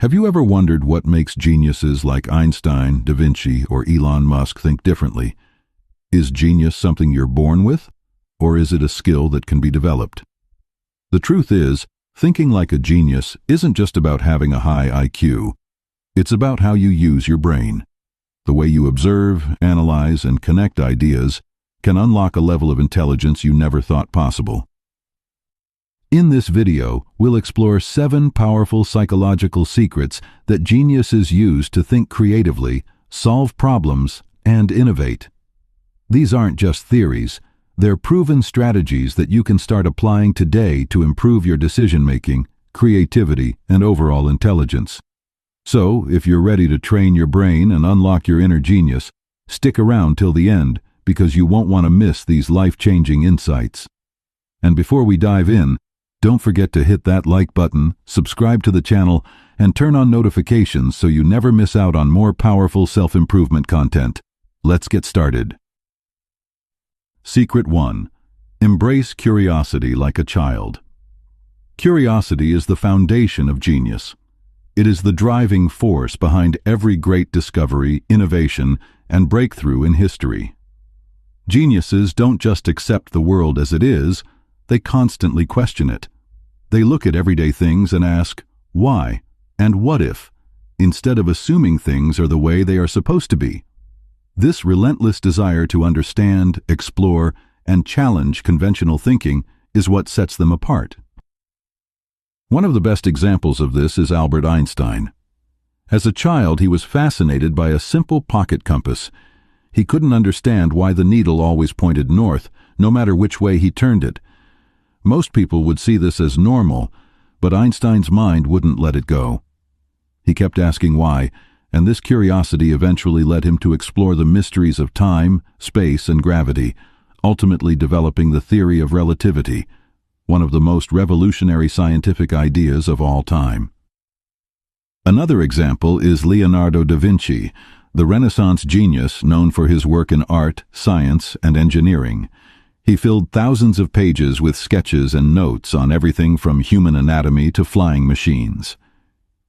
Have you ever wondered what makes geniuses like Einstein, Da Vinci, or Elon Musk think differently? Is genius something you're born with, or is it a skill that can be developed? The truth is, thinking like a genius isn't just about having a high IQ. It's about how you use your brain. The way you observe, analyze, and connect ideas can unlock a level of intelligence you never thought possible. In this video, we'll explore 7 powerful psychological secrets that geniuses use to think creatively, solve problems, and innovate. These aren't just theories. They're proven strategies that you can start applying today to improve your decision-making, creativity, and overall intelligence. So, if you're ready to train your brain and unlock your inner genius, stick around till the end because you won't want to miss these life-changing insights. And before we dive in, don't forget to hit that like button, subscribe to the channel, and turn on notifications so you never miss out on more powerful self-improvement content. Let's get started. Secret 1. Embrace curiosity like a child. Curiosity is the foundation of genius. It is the driving force behind every great discovery, innovation, and breakthrough in history. Geniuses don't just accept the world as it is, they constantly question it. They look at everyday things and ask, why, and what if, instead of assuming things are the way they are supposed to be. This relentless desire to understand, explore, and challenge conventional thinking is what sets them apart. One of the best examples of this is Albert Einstein. As a child, he was fascinated by a simple pocket compass. He couldn't understand why the needle always pointed north, no matter which way he turned it. Most people would see this as normal, but Einstein's mind wouldn't let it go. He kept asking why, and this curiosity eventually led him to explore the mysteries of time, space, and gravity, ultimately developing the theory of relativity, one of the most revolutionary scientific ideas of all time. Another example is Leonardo da Vinci, the Renaissance genius known for his work in art, science, and engineering. He filled thousands of pages with sketches and notes on everything from human anatomy to flying machines.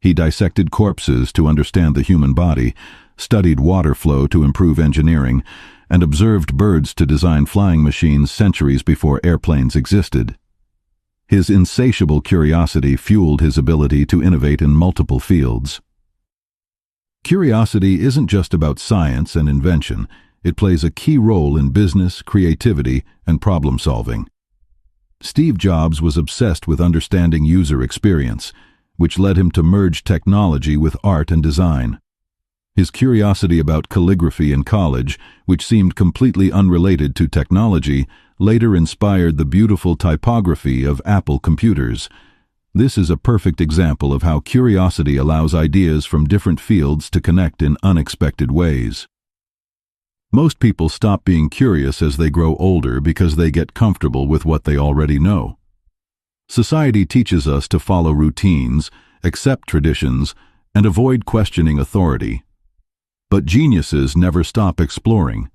He dissected corpses to understand the human body, studied water flow to improve engineering, and observed birds to design flying machines centuries before airplanes existed. His insatiable curiosity fueled his ability to innovate in multiple fields. Curiosity isn't just about science and invention. It plays a key role in business, creativity, and problem-solving. Steve Jobs was obsessed with understanding user experience, which led him to merge technology with art and design. His curiosity about calligraphy in college, which seemed completely unrelated to technology, later inspired the beautiful typography of Apple computers. This is a perfect example of how curiosity allows ideas from different fields to connect in unexpected ways. Most people stop being curious as they grow older because they get comfortable with what they already know. Society teaches us to follow routines, accept traditions, and avoid questioning authority. But geniuses never stop exploring.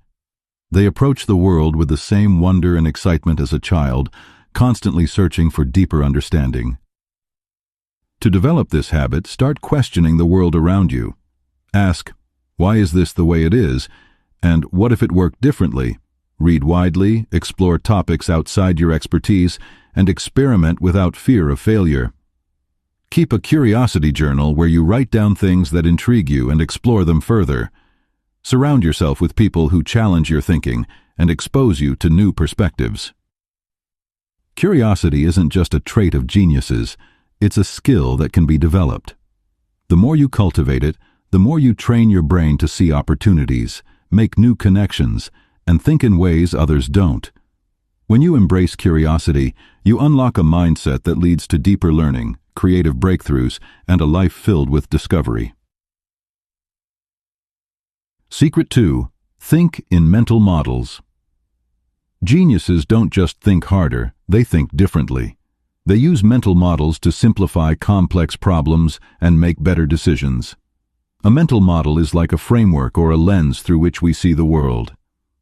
They approach the world with the same wonder and excitement as a child, constantly searching for deeper understanding. To develop this habit, start questioning the world around you. Ask, why is this the way it is? And what if it worked differently? Read widely, explore topics outside your expertise, and experiment without fear of failure. Keep a curiosity journal where you write down things that intrigue you and explore them further. Surround yourself with people who challenge your thinking and expose you to new perspectives. Curiosity isn't just a trait of geniuses, it's a skill that can be developed. The more you cultivate it, the more you train your brain to see opportunities, make new connections, and think in ways others don't. When you embrace curiosity, you unlock a mindset that leads to deeper learning, creative breakthroughs, and a life filled with discovery. Secret 2. Think in mental models. Geniuses don't just think harder, they think differently. They use mental models to simplify complex problems and make better decisions. A mental model is like a framework or a lens through which we see the world.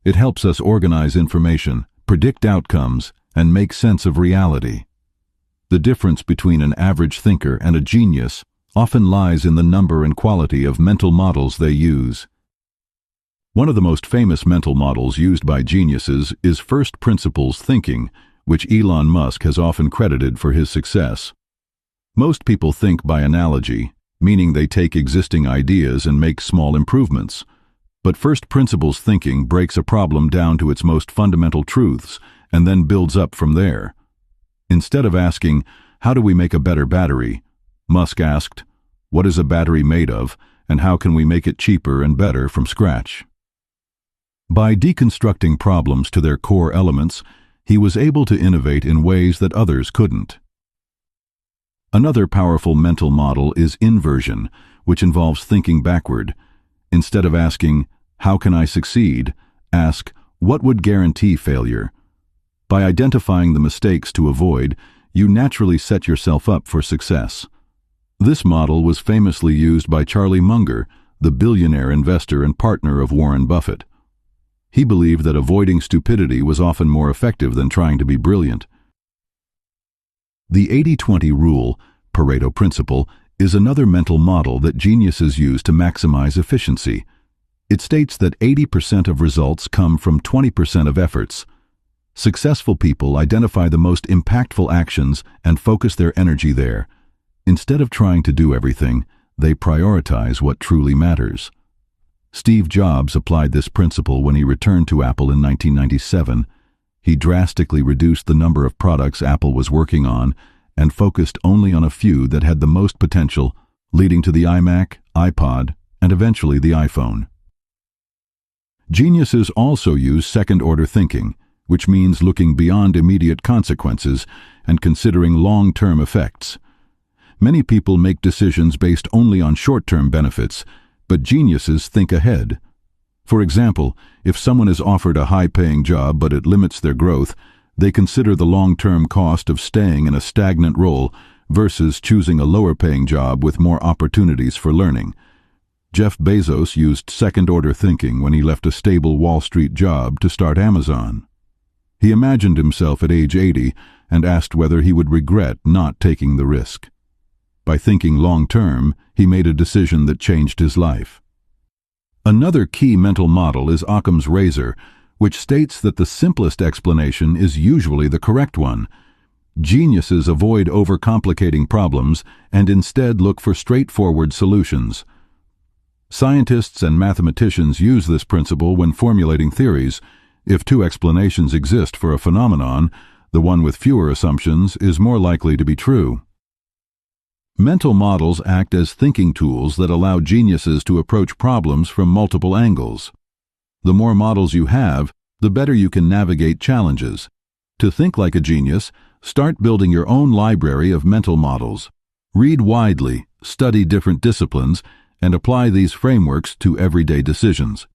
It helps us organize information, predict outcomes, and make sense of reality. The difference between an average thinker and a genius often lies in the number and quality of mental models they use. One of the most famous mental models used by geniuses is first principles thinking, which Elon Musk has often credited for his success. Most people think by analogy, meaning they take existing ideas and make small improvements. But first principles thinking breaks a problem down to its most fundamental truths and then builds up from there. Instead of asking, "How do we make a better battery?" Musk asked, "What is a battery made of, and how can we make it cheaper and better from scratch?" By deconstructing problems to their core elements, he was able to innovate in ways that others couldn't. Another powerful mental model is inversion, which involves thinking backward. Instead of asking, "How can I succeed?" ask, "What would guarantee failure?" By identifying the mistakes to avoid, you naturally set yourself up for success. This model was famously used by Charlie Munger, the billionaire investor and partner of Warren Buffett. He believed that avoiding stupidity was often more effective than trying to be brilliant. The 80-20 rule, Pareto principle, is another mental model that geniuses use to maximize efficiency. It states that 80% of results come from 20% of efforts. Successful people identify the most impactful actions and focus their energy there. Instead of trying to do everything, they prioritize what truly matters. Steve Jobs applied this principle when he returned to Apple in 1997. He drastically reduced the number of products Apple was working on and focused only on a few that had the most potential, leading to the iMac, iPod, and eventually the iPhone. Geniuses also use second-order thinking, which means looking beyond immediate consequences and considering long-term effects. Many people make decisions based only on short-term benefits, but geniuses think ahead. For example, if someone is offered a high-paying job but it limits their growth, they consider the long-term cost of staying in a stagnant role versus choosing a lower-paying job with more opportunities for learning. Jeff Bezos used second-order thinking when he left a stable Wall Street job to start Amazon. He imagined himself at age 80 and asked whether he would regret not taking the risk. By thinking long-term, he made a decision that changed his life. Another key mental model is Occam's razor, which states that the simplest explanation is usually the correct one. Geniuses avoid overcomplicating problems and instead look for straightforward solutions. Scientists and mathematicians use this principle when formulating theories. If two explanations exist for a phenomenon, the one with fewer assumptions is more likely to be true. Mental models act as thinking tools that allow geniuses to approach problems from multiple angles. The more models you have, the better you can navigate challenges. To think like a genius, start building your own library of mental models. Read widely, study different disciplines, and apply these frameworks to everyday decisions.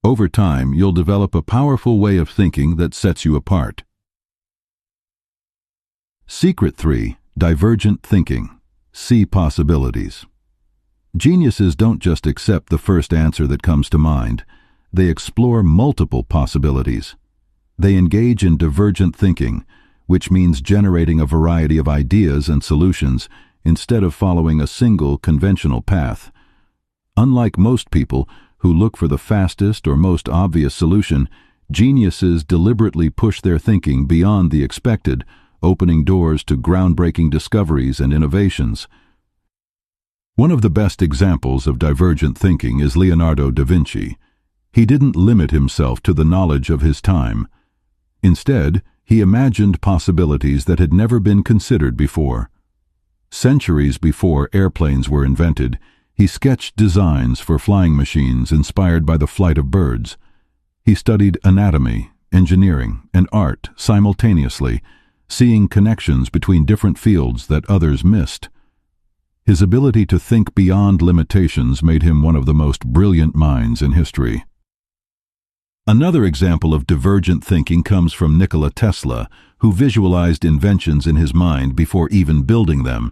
Over time, you'll develop a powerful way of thinking that sets you apart. Secret 3: Divergent thinking. See possibilities. Geniuses don't just accept the first answer that comes to mind. They explore multiple possibilities. They engage in divergent thinking, which means generating a variety of ideas and solutions instead of following a single conventional path. Unlike most people who look for the fastest or most obvious solution, geniuses deliberately push their thinking beyond the expected, opening doors to groundbreaking discoveries and innovations. One of the best examples of divergent thinking is Leonardo da Vinci. He didn't limit himself to the knowledge of his time. Instead, he imagined possibilities that had never been considered before. Centuries before airplanes were invented, he sketched designs for flying machines inspired by the flight of birds. He studied anatomy, engineering, and art simultaneously, seeing connections between different fields that others missed. His ability to think beyond limitations made him one of the most brilliant minds in history. Another example of divergent thinking comes from Nikola Tesla, who visualized inventions in his mind before even building them.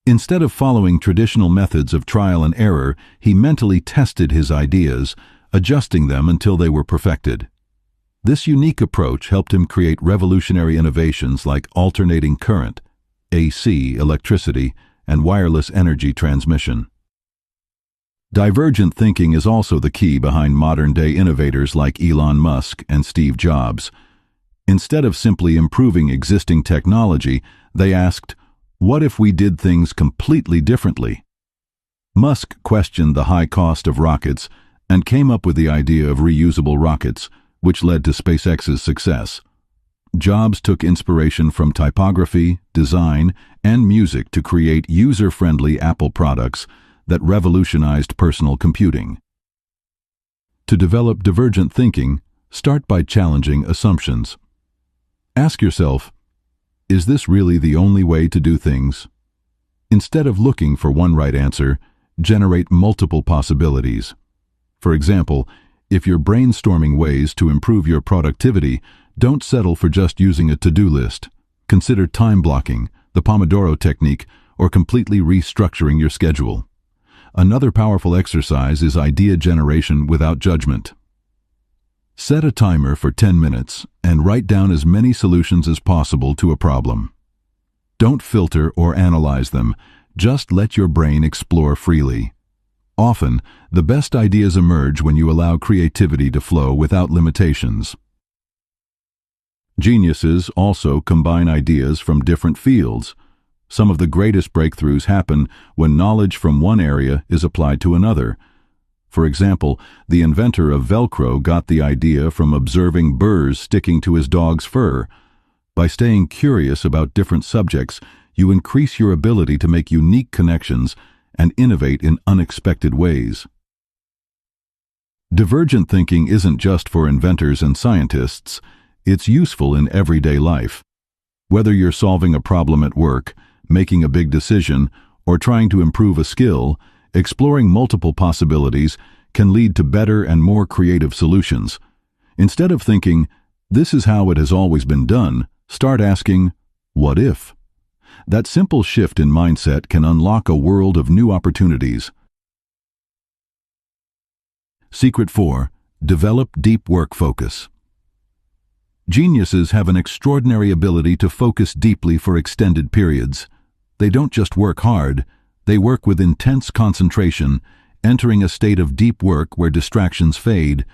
Instead of following traditional methods of trial and error, he mentally tested his ideas, adjusting them until they were perfected. This unique approach helped him create revolutionary innovations like alternating current, AC electricity, and wireless energy transmission. Divergent thinking is also the key behind modern-day innovators like Elon Musk and Steve Jobs. Instead of simply improving existing technology, they asked, "What if we did things completely differently?" Musk questioned the high cost of rockets and came up with the idea of reusable rockets, which led to SpaceX's success. Jobs took inspiration from typography, design, and music to create user-friendly Apple products that revolutionized personal computing. To develop divergent thinking, start by challenging assumptions. Ask yourself, is this really the only way to do things? Instead of looking for one right answer, generate multiple possibilities. For example, if you're brainstorming ways to improve your productivity, don't settle for just using a to-do list. Consider time blocking, the Pomodoro technique, or completely restructuring your schedule. Another powerful exercise is idea generation without judgment. Set a timer for 10 minutes and write down as many solutions as possible to a problem. Don't filter or analyze them, just let your brain explore freely. Often, the best ideas emerge when you allow creativity to flow without limitations. Geniuses also combine ideas from different fields. Some of the greatest breakthroughs happen when knowledge from one area is applied to another. For example, the inventor of Velcro got the idea from observing burrs sticking to his dog's fur. By staying curious about different subjects, you increase your ability to make unique connections and innovate in unexpected ways. Divergent thinking isn't just for inventors and scientists, it's useful in everyday life. Whether you're solving a problem at work, making a big decision, or trying to improve a skill, exploring multiple possibilities can lead to better and more creative solutions. Instead of thinking, "This is how it has always been done," start asking, "What if?" That simple shift in mindset can unlock a world of new opportunities. Secret 4. Develop deep work focus. Geniuses have an extraordinary ability to focus deeply for extended periods. They don't just work hard, they work with intense concentration, entering a state of deep work where distractions fade,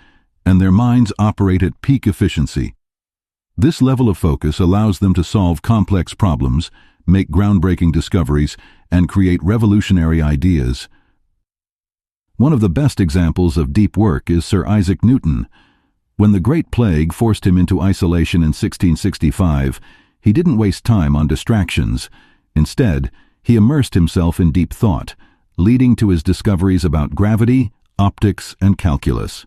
and their minds operate at peak efficiency. This level of focus allows them to solve complex problems, make groundbreaking discoveries, and create revolutionary ideas. One of the best examples of deep work is Sir Isaac Newton. When the Great Plague forced him into isolation in 1665, he didn't waste time on distractions. Instead, he immersed himself in deep thought, leading to his discoveries about gravity, optics, and calculus.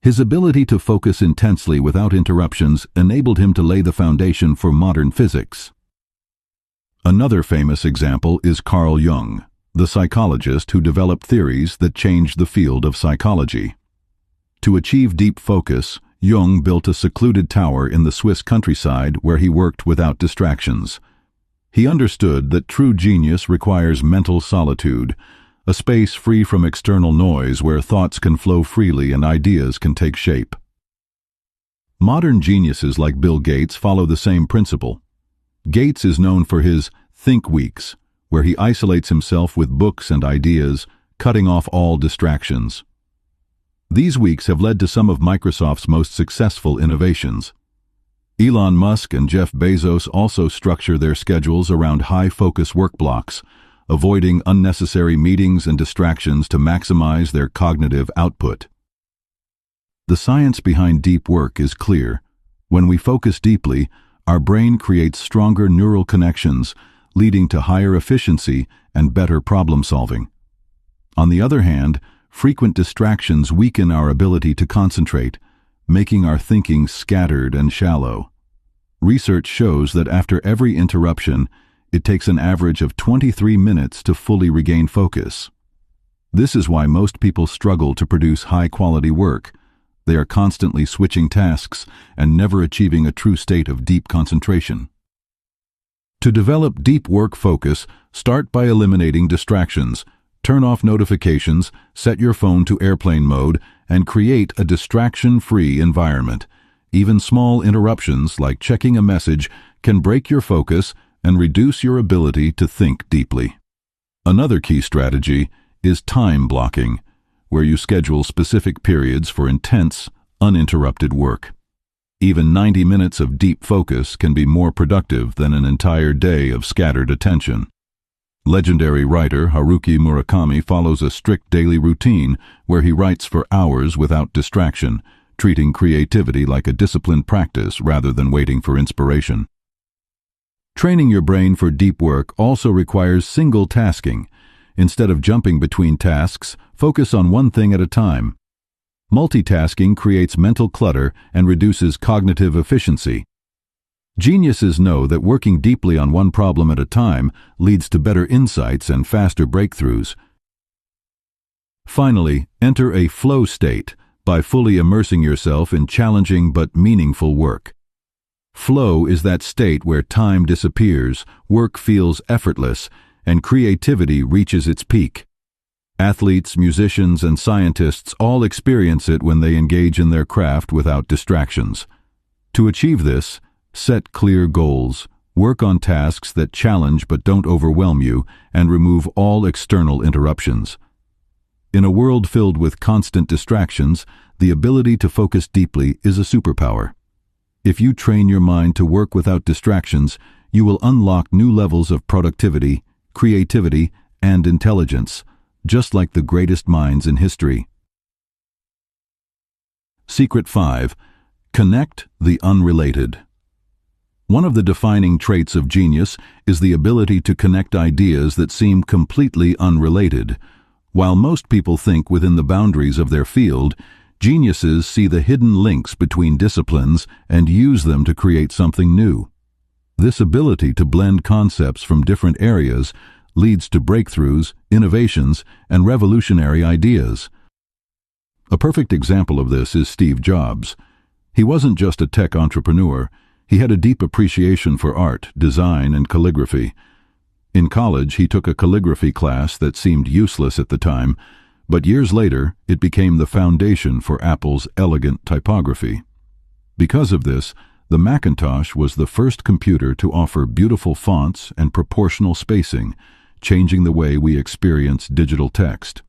His ability to focus intensely without interruptions enabled him to lay the foundation for modern physics. Another famous example is Carl Jung, the psychologist who developed theories that changed the field of psychology. To achieve deep focus, Jung built a secluded tower in the Swiss countryside where he worked without distractions. He understood that true genius requires mental solitude, a space free from external noise where thoughts can flow freely and ideas can take shape. Modern geniuses like Bill Gates follow the same principle. Gates is known for his Think Weeks, where he isolates himself with books and ideas, cutting off all distractions. These weeks have led to some of Microsoft's most successful innovations. Elon Musk and Jeff Bezos also structure their schedules around high-focus work blocks, avoiding unnecessary meetings and distractions to maximize their cognitive output. The science behind deep work is clear. When we focus deeply, our brain creates stronger neural connections, leading to higher efficiency and better problem-solving. On the other hand, frequent distractions weaken our ability to concentrate, making our thinking scattered and shallow. Research shows that after every interruption, it takes an average of 23 minutes to fully regain focus. This is why most people struggle to produce high-quality work. They are constantly switching tasks and never achieving a true state of deep concentration. To develop deep work focus, start by eliminating distractions. Turn off notifications, set your phone to airplane mode, and create a distraction-free environment. Even small interruptions, like checking a message, can break your focus and reduce your ability to think deeply. Another key strategy is time blocking, where you schedule specific periods for intense, uninterrupted work. Even 90 minutes of deep focus can be more productive than an entire day of scattered attention. Legendary writer Haruki Murakami follows a strict daily routine where he writes for hours without distraction, treating creativity like a disciplined practice rather than waiting for inspiration. Training your brain for deep work also requires single tasking. Instead of jumping between tasks, focus on one thing at a time. Multitasking creates mental clutter and reduces cognitive efficiency. Geniuses know that working deeply on one problem at a time leads to better insights and faster breakthroughs. Finally, enter a flow state by fully immersing yourself in challenging but meaningful work. Flow is that state where time disappears, work feels effortless, and creativity reaches its peak. Athletes, musicians, and scientists all experience it when they engage in their craft without distractions. To achieve this, set clear goals, work on tasks that challenge but don't overwhelm you, and remove all external interruptions. In a world filled with constant distractions, the ability to focus deeply is a superpower. If you train your mind to work without distractions, you will unlock new levels of productivity, creativity, and intelligence, just like the greatest minds in history. Secret 5. Connect the unrelated. One of the defining traits of genius is the ability to connect ideas that seem completely unrelated. While most people think within the boundaries of their field, geniuses see the hidden links between disciplines and use them to create something new. This ability to blend concepts from different areas leads to breakthroughs, innovations, and revolutionary ideas. A perfect example of this is Steve Jobs. He wasn't just a tech entrepreneur. He had a deep appreciation for art, design, and calligraphy. In college, he took a calligraphy class that seemed useless at the time, but years later, it became the foundation for Apple's elegant typography. Because of this, the Macintosh was the first computer to offer beautiful fonts and proportional spacing, changing the way we experience digital text.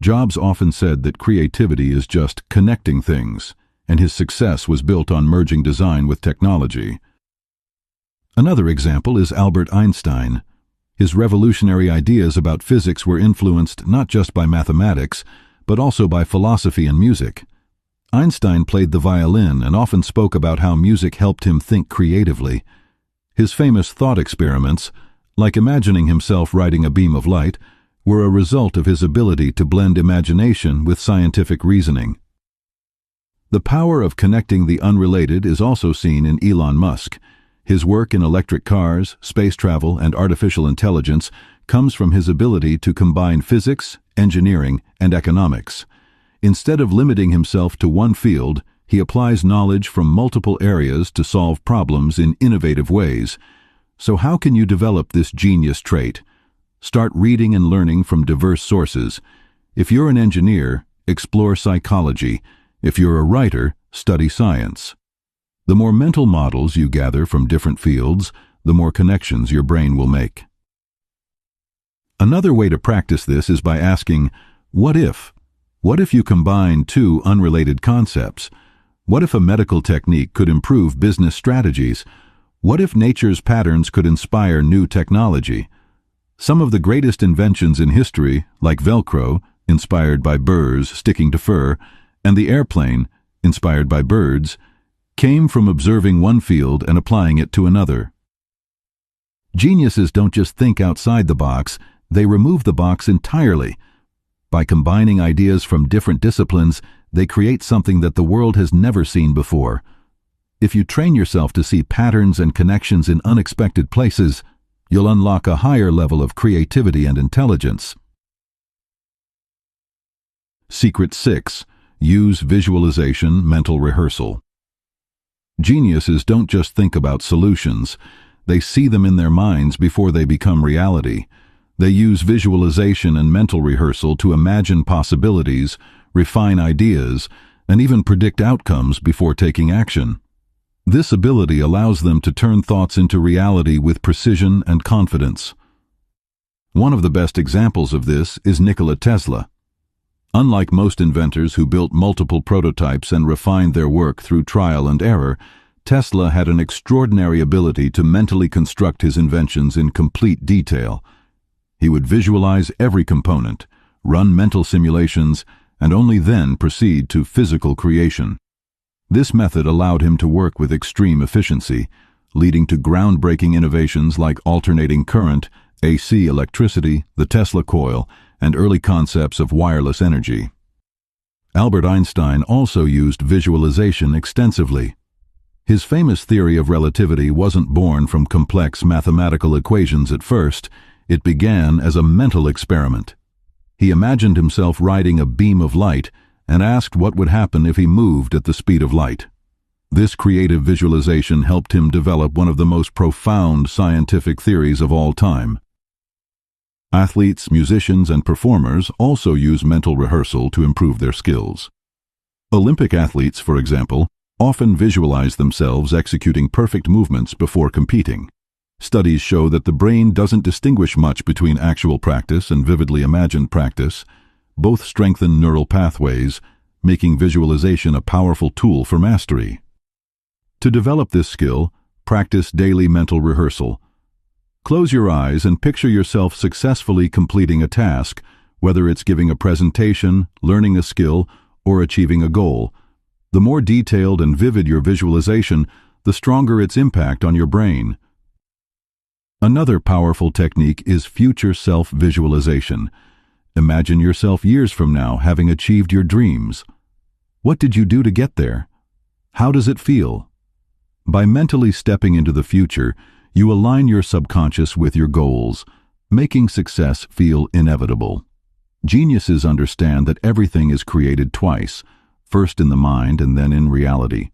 Jobs often said that creativity is just connecting things, and his success was built on merging design with technology. Another example is Albert Einstein. His revolutionary ideas about physics were influenced not just by mathematics, but also by philosophy and music. Einstein played the violin and often spoke about how music helped him think creatively. His famous thought experiments, like imagining himself riding a beam of light, were a result of his ability to blend imagination with scientific reasoning. The power of connecting the unrelated is also seen in Elon Musk. His work in electric cars, space travel, and artificial intelligence comes from his ability to combine physics, engineering, and economics. Instead of limiting himself to one field, he applies knowledge from multiple areas to solve problems in innovative ways. So how can you develop this genius trait? Start reading and learning from diverse sources. If you're an engineer, explore psychology. If you're a writer, study science. The more mental models you gather from different fields, the more connections your brain will make. Another way to practice this is by asking, what if? What if you combine two unrelated concepts? What if a medical technique could improve business strategies? What if nature's patterns could inspire new technology? Some of the greatest inventions in history, like Velcro, inspired by burrs sticking to fur, and the airplane, inspired by birds, came from observing one field and applying it to another. Geniuses don't just think outside the box, they remove the box entirely. By combining ideas from different disciplines, they create something that the world has never seen before. If you train yourself to see patterns and connections in unexpected places, you'll unlock a higher level of creativity and intelligence. Secret 6. Use visualization, mental rehearsal. Geniuses don't just think about solutions. They see them in their minds before they become reality. They use visualization and mental rehearsal to imagine possibilities, refine ideas, and even predict outcomes before taking action. This ability allows them to turn thoughts into reality with precision and confidence. One of the best examples of this is Nikola Tesla. Unlike most inventors who built multiple prototypes and refined their work through trial and error, Tesla had an extraordinary ability to mentally construct his inventions in complete detail. He would visualize every component, run mental simulations, and only then proceed to physical creation. This method allowed him to work with extreme efficiency, leading to groundbreaking innovations like alternating current, AC electricity, the Tesla coil, and early concepts of wireless energy. Albert Einstein also used visualization extensively. His famous theory of relativity wasn't born from complex mathematical equations at first. It began as a mental experiment. He imagined himself riding a beam of light and asked what would happen if he moved at the speed of light. This creative visualization helped him develop one of the most profound scientific theories of all time. Athletes, musicians, and performers also use mental rehearsal to improve their skills. Olympic athletes, for example, often visualize themselves executing perfect movements before competing. Studies show that the brain doesn't distinguish much between actual practice and vividly imagined practice. Both strengthen neural pathways, making visualization a powerful tool for mastery. To develop this skill, practice daily mental rehearsal. Close your eyes and picture yourself successfully completing a task, whether it's giving a presentation, learning a skill, or achieving a goal. The more detailed and vivid your visualization, the stronger its impact on your brain. Another powerful technique is future self-visualization. Imagine yourself years from now having achieved your dreams. What did you do to get there? How does it feel? By mentally stepping into the future, you align your subconscious with your goals, making success feel inevitable. Geniuses understand that everything is created twice, first in the mind and then in reality.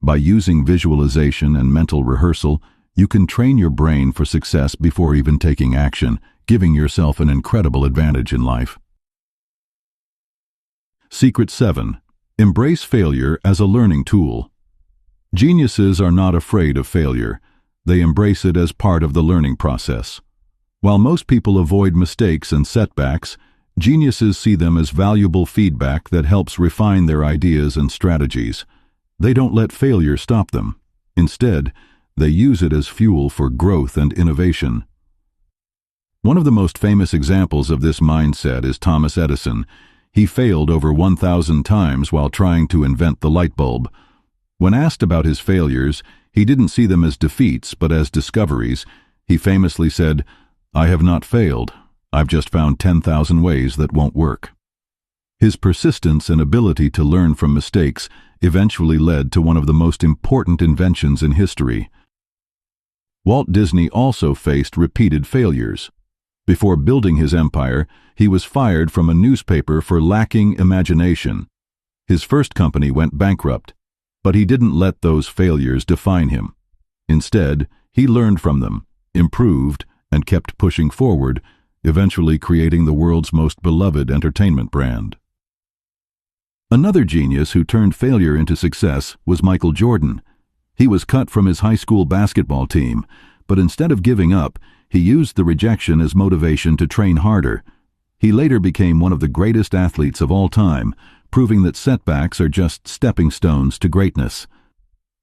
By using visualization and mental rehearsal, you can train your brain for success before even taking action, giving yourself an incredible advantage in life. Secret 7. Embrace failure as a learning tool. Geniuses are not afraid of failure. They embrace it as part of the learning process. While most people avoid mistakes and setbacks, geniuses see them as valuable feedback that helps refine their ideas and strategies. They don't let failure stop them. Instead, they use it as fuel for growth and innovation. One of the most famous examples of this mindset is Thomas Edison. He failed over 1,000 times while trying to invent the light bulb. When asked about his failures, he didn't see them as defeats but as discoveries. He famously said, "I have not failed. I've just found 10,000 ways that won't work." His persistence and ability to learn from mistakes eventually led to one of the most important inventions in history. Walt Disney also faced repeated failures. Before building his empire, he was fired from a newspaper for lacking imagination. His first company went bankrupt, but he didn't let those failures define him. Instead, he learned from them, improved, and kept pushing forward, eventually creating the world's most beloved entertainment brand. Another genius who turned failure into success was Michael Jordan. He was cut from his high school basketball team, but instead of giving up, he used the rejection as motivation to train harder. He later became one of the greatest athletes of all time, proving that setbacks are just stepping stones to greatness.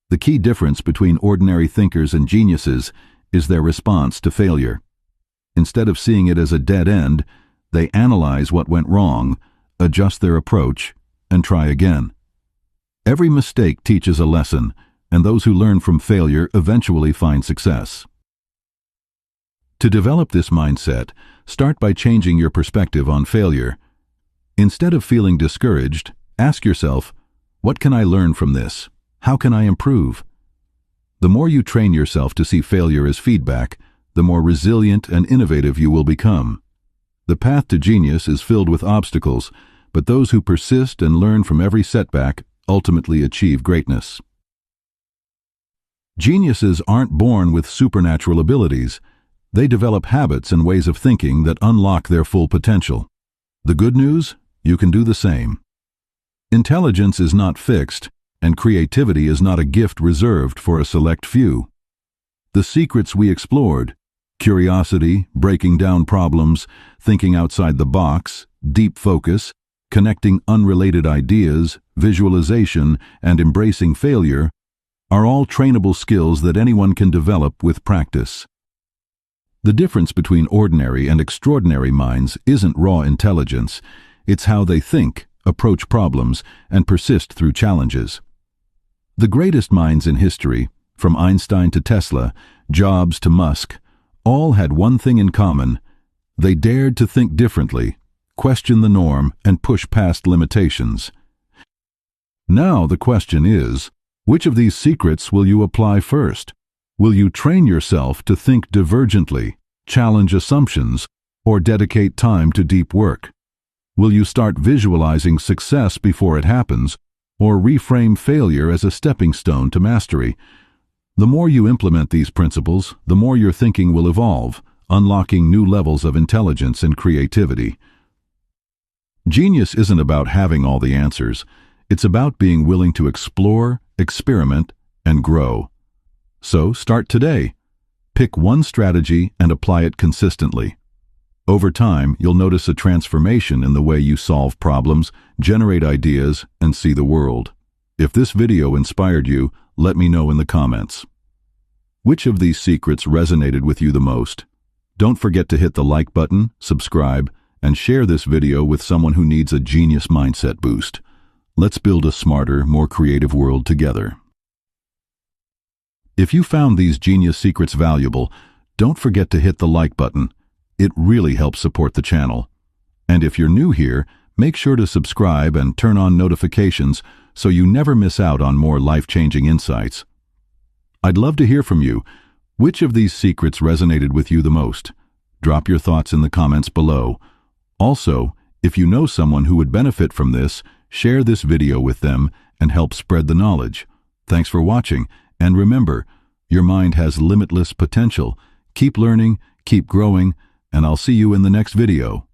The key difference between ordinary thinkers and geniuses is their response to failure. Instead of seeing it as a dead end, they analyze what went wrong, adjust their approach, and try again. Every mistake teaches a lesson, and those who learn from failure eventually find success. To develop this mindset, start by changing your perspective on failure. Instead of feeling discouraged, ask yourself, what can I learn from this? How can I improve? The more you train yourself to see failure as feedback, the more resilient and innovative you will become. The path to genius is filled with obstacles, but those who persist and learn from every setback ultimately achieve greatness. Geniuses aren't born with supernatural abilities. They develop habits and ways of thinking that unlock their full potential. The good news? You can do the same. Intelligence is not fixed, and creativity is not a gift reserved for a select few. The secrets we explored, Curiosity, breaking down problems, thinking outside the box, deep focus, connecting unrelated ideas, visualization, and embracing failure are all trainable skills that anyone can develop with practice. The difference between ordinary and extraordinary minds isn't raw intelligence, it's how they think, approach problems, and persist through challenges. The greatest minds in history, from Einstein to Tesla, Jobs to Musk, all had one thing in common: they dared to think differently, question the norm, and push past limitations. Now the question is, which of these secrets will you apply first? Will you train yourself to think divergently, challenge assumptions, or dedicate time to deep work? Will you start visualizing success before it happens, or reframe failure as a stepping stone to mastery? The more you implement these principles, the more your thinking will evolve, unlocking new levels of intelligence and creativity. Genius isn't about having all the answers. It's about being willing to explore, experiment, and grow. So start today. Pick one strategy and apply it consistently. Over time, you'll notice a transformation in the way you solve problems, generate ideas, and see the world. If this video inspired you, let me know in the comments. Which of these secrets resonated with you the most? Don't forget to hit the like button, subscribe, and share this video with someone who needs a genius mindset boost. Let's build a smarter, more creative world together. If you found these genius secrets valuable, don't forget to hit the like button. It really helps support the channel. And if you're new here, make sure to subscribe and turn on notifications so you never miss out on more life-changing insights. I'd love to hear from you. Which of these secrets resonated with you the most? Drop your thoughts in the comments below. Also, if you know someone who would benefit from this, share this video with them and help spread the knowledge. Thanks for watching, and remember, your mind has limitless potential. Keep learning, keep growing, and I'll see you in the next video.